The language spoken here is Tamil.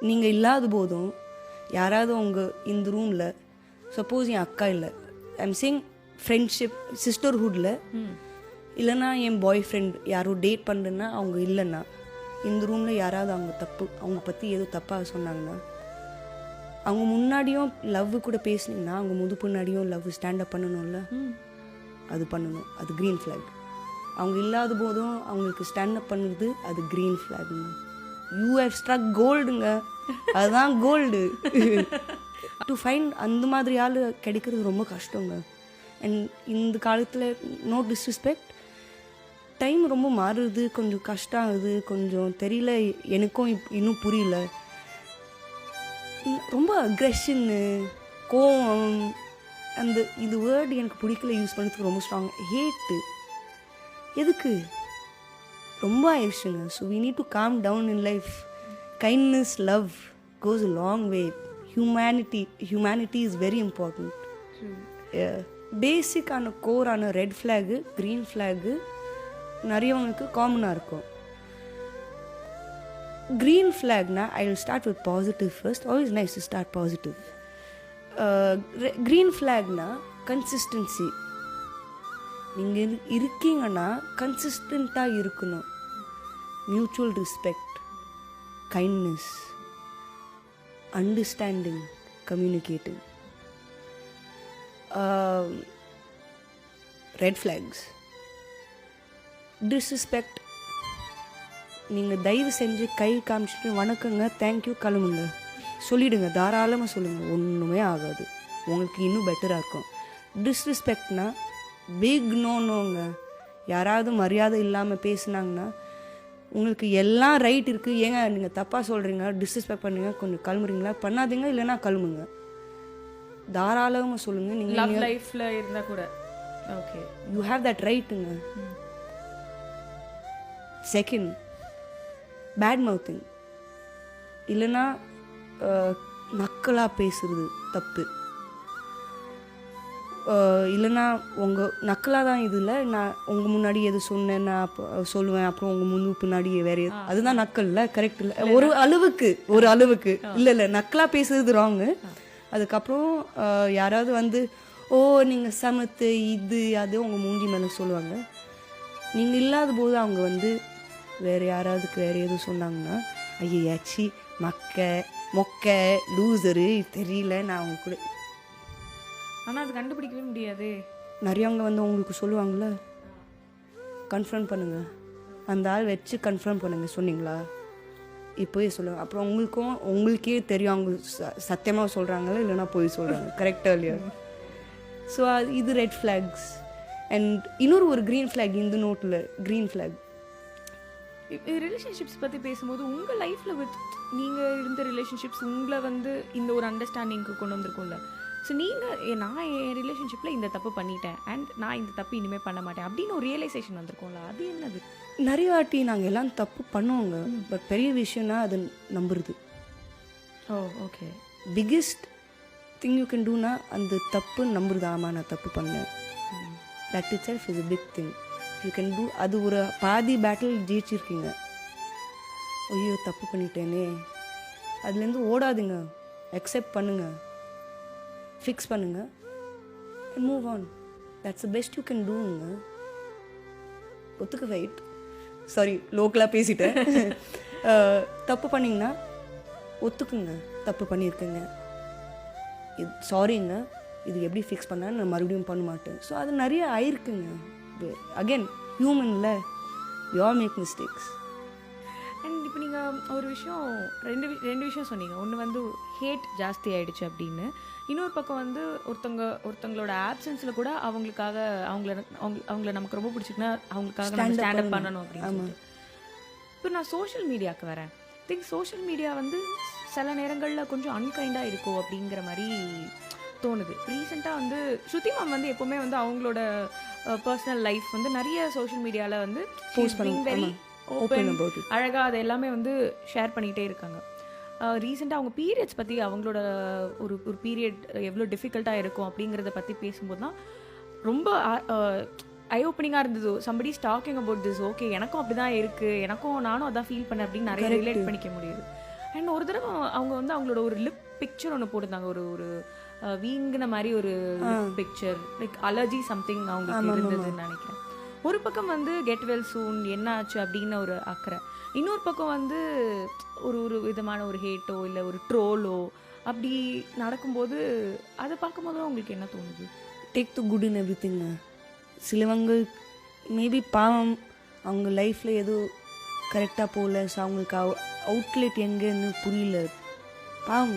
நீங்கள் இல்லாத போதும் யாராவது உங்கள் இந்த ரூமில் சப்போஸ் என் அக்கா இல்லை, ஐம் சேயிங் ஃப்ரெண்ட்ஷிப் சிஸ்டர்ஹுட்டில் இல்லைன்னா என் பாய் ஃப்ரெண்ட் யாரோ டேட் பண்ணுறேன்னா அவங்க இல்லைன்னா இந்த ரூமில் யாராவது அவங்க பற்றி ஏதோ தப்பாக சொன்னாங்கன்னா அவங்க முன்னாடியும் லவ் கூட பேசுனீங்கன்னா அவங்க முன்னாடியும் லவ் ஸ்டாண்டப் பண்ணணும்ல, அது பண்ணணும். அது க்ரீன் ஃப்ளாக். அவங்க இல்லாத போதும் அவங்களுக்கு ஸ்டாண்டப் பண்ணுறது அது க்ரீன் ஃப்ளாகுங்க. யூ ஹேவ் ஸ்ட்ரக் கோல்டுங்க. அதுதான் கோல்டு. டு ஃபைண்ட் அந்த மாதிரி ஆள் கிடைக்கிறது ரொம்ப கஷ்டங்க. அண்ட் இந்த காலத்தில் நோ டிஸ்ரெஸ்பெக்ட், டைம் ரொம்ப மாறுது, கொஞ்சம் கஷ்டம் ஆகுது, கொஞ்சம் தெரியல, எனக்கும் இன்னும் புரியல. ரொம்ப அக்ரெஷன்னு கோவம் அந்த இது வேர்டு எனக்கு பிடிக்கல யூஸ் பண்ணுறதுக்கு ரொம்ப ஸ்ட்ராங். ஹேட்டு எதுக்கு ரொம்ப ஆயிடுச்சுங்க. So we need to calm down in life. Kindness love goes a long way. Humanity is very important. பேசிக்கான கோரான ரெட் ஃப்ளாகு க்ரீன் ஃப்ளாகு நிறையவங்களுக்கு காமனாக இருக்கும். க்ரீன் ஃப்ளாக்னா I will start with positive first. Always nice to start positive. Green ஃப்ளாக்னா கன்சிஸ்டன்சி. நீங்கள் இருக்கீங்கன்னா கன்சிஸ்டண்ட்டாக இருக்கணும். Mutual respect, kindness, understanding, communicating. Red flags disrespect. நீங்கள் தயவு செஞ்சு கை காமிச்சிட்டு வணக்கங்க தேங்க்யூ கிளம்புங்க சொல்லிவிடுங்க, தாராளமாக சொல்லுங்கள், ஒன்றுமே ஆகாது, உங்களுக்கு இன்னும் பெட்டராக இருக்கும். டிஸ்ரெஸ்பெக்ட்னா பிக் நோங்க. யாராவது மரியாதை இல்லாமல் பேசுனாங்கன்னா உங்களுக்கு எல்லாம் ரைட் இருக்குது, ஏங்க நீங்கள் தப்பாக சொல்கிறீங்க, டிஸ்ரெஸ்பெக்ட் பண்ணுங்க, கொஞ்சம் கிளம்புறீங்களா, பண்ணாதீங்க, இல்லைன்னா கிளம்புங்க, தாராளமாக சொல்லுங்கள். நீங்கள் லைஃப்பில் இருந்தால் கூட ஓகே, யூ ஹேவ் தட் ரைட்டுங்க. செகண்ட், பேட் மவுத்திங் இல்லைன்னா நக்கலாக பேசுறது தப்பு. இல்லைன்னா உங்கள் நக்கலாக தான் இது இல்லை, நான் உங்கள் முன்னாடி எது சொன்னேன் நான் சொல்லுவேன், அப்புறம் உங்கள் பின்னாடி வேறு அதுதான் நக்கல் இல்லை, கரெக்ட் இல்லை, ஒரு அளவுக்கு இல்லை நக்கலாக பேசுறது ராங்கு. அதுக்கப்புறம் யாராவது வந்து ஓ நீங்கள் சமத்து இது அது உங்கள் மூஞ்சி மேலே சொல்லுவாங்க. நீங்கள் இல்லாத போது அவங்க வந்து வேறு யாராவதுக்கு வேறு எதுவும் சொன்னாங்கன்னா ஐயாச்சி மொக்க லூசரு தெரியல நான் அவங்க கூட. ஆனால் அது கண்டுபிடிக்கவே முடியாது. நிறையவங்க வந்து உங்களுக்கு சொல்லுவாங்களே, கன்ஃபர்ம் பண்ணுங்கள், அந்த ஆள் வச்சு கன்ஃபர்ம் பண்ணுங்கள், சொன்னீங்களா இப்போயே சொல்லுங்கள். அப்புறம் உங்களுக்கே தெரியும் அவங்க சத்தியமாக சொல்கிறாங்களா இல்லைன்னா போய் சொல்கிறாங்க, கரெக்டாக இல்லையா. ஸோ இது ரெட் ஃப்ளாக்ஸ். அண்ட் இன்னொரு ஒரு க்ரீன் ஃப்ளாக் இந்த நோட்டில், க்ரீன் ஃப்ளாக் ரிலேஷன்ஷிப்ஸ் பற்றி பேசும்போது உங்கள் லைஃப்பில் நீங்கள் இருந்த ரிலேஷன்ஷிப்ஸ் உங்களை வந்து இந்த ஒரு அண்டர்ஸ்டாண்டிங்க்கு கொண்டு வந்திருக்கும்ல. ஸோ நான் என் ரிலேஷன்ஷிப்பில் இந்த தப்பு பண்ணிட்டேன் அண்ட் நான் இந்த தப்பு இனிமேல் பண்ண மாட்டேன் அப்படின்னு ஒரு ரியலைசேஷன் வந்திருக்கும்ல, அது என்னது? நிறைய வாட்டி நாங்கள் எல்லாம் தப்பு பண்ணுவோங்க, பட் பெரிய விஷயம்னா அது நம்புறது. Oh okay. Biggest thing you can டூனா அந்த தப்பு நம்புறது. ஆமாம் நான் தப்பு பண்ணேன், that itself is a big thing you can do. அது ஒரு பாதி பேட்டில் ஜெயிச்சிருக்கீங்க. ஐயோ தப்பு பண்ணிட்டேனே, அதுலேருந்து ஓடாதுங்க, அக்செப்ட் பண்ணுங்க, ஃபிக்ஸ் பண்ணுங்க and move on. that's the best you can doங்க. ஒத்துக்க வெயிட் சாரி லோக்கலாக பேசிட்டேன். தப்பு பண்ணிங்கன்னா ஒத்துக்குங்க, தப்பு பண்ணியிருக்கேங்க, இது சாரிங்க, இது எப்படி ஃபிக்ஸ் பண்ணால் நான் மறுபடியும் பண்ண மாட்டேன். ஸோ அது நிறைய ஆயிருக்குங்க. அகெயின் ஹியூமன்ல we all make mistakes. And இப்போ நீங்கள் ஒரு விஷயம் ரெண்டு விஷயம் சொன்னீங்க. ஒன்று வந்து ஹேட் ஜாஸ்தி ஆகிடுச்சு அப்படின்னு, இன்னொரு பக்கம் வந்து ஒருத்தங்களோட ஆப்சன்ஸில் கூட அவங்கள நமக்கு ரொம்ப பிடிச்சிருக்குன்னா அவங்களுக்காக நம்ம ஸ்டாண்டப் பண்ணணும் அப்படின்னு. இப்போ நான் சோஷியல் மீடியாவுக்கு வரேன். திங்க் சோஷியல் மீடியா வந்து சில நேரங்களில் கொஞ்சம் அன்கைண்டாக இருக்கும் அப்படிங்கிற மாதிரி தோணுது. ரீசெண்டாக வந்து ஸ்ருதி மேம் வந்து எப்போவுமே வந்து அவங்களோட பர்சனல் லைஃப் வந்து நிறைய சோஷியல் மீடியாவில் வந்து வெரி ஓப்பன் அழகாக அதை எல்லாமே வந்து ஷேர் பண்ணிகிட்டே இருக்காங்க. ரீசெண்டாக அவங்க பீரியட்ஸ் பற்றி அவங்களோட ஒரு பீரியட் எவ்வளோ டிஃபிகல்ட்டாக இருக்கும் அப்படிங்கிறத பற்றி பேசும்போது தான் ரொம்ப ஐ ஓப்பனிங்காக இருந்தது. Somebody is talking about this. Okay எனக்கும் அப்படி தான் இருக்குது, நானும் அதான் ஃபீல் பண்ணேன் அப்படின்னு நிறைய ரிலேட் பண்ணிக்க முடியுது. அண்ட் ஒரு தடவை அவங்க வந்து அவங்களோட ஒரு லிப் பிக்சர் ஒன்று போட்டிருந்தாங்க, ஒரு ஒரு வீங்கின மாதிரி ஒரு பிக்சர், லைக் அலர்ஜி சம்திங் அவங்களுக்கு இருந்ததுன்னு நினைக்கிறேன். ஒரு பக்கம் வந்து கெட் வெல் சூன் என்ன ஆச்சு அப்படின்னு ஒரு அக்கறை, இன்னொரு பக்கம் வந்து ஒரு ஒரு விதமான ஒரு ஹேட்டோ இல்லை ஒரு ட்ரோலோ அப்படி நடக்கும்போது அதை பார்க்கும்போது உங்களுக்கு என்ன தோணுது? Take the good in every thing. சிலவங்க மேபி பாவம் அவங்க லைஃப்பில் எதுவும் கரெக்டாக போகல, ஸோ அவங்களுக்கு அவுட்லெட் எங்கேன்னு புரியல. பாவம்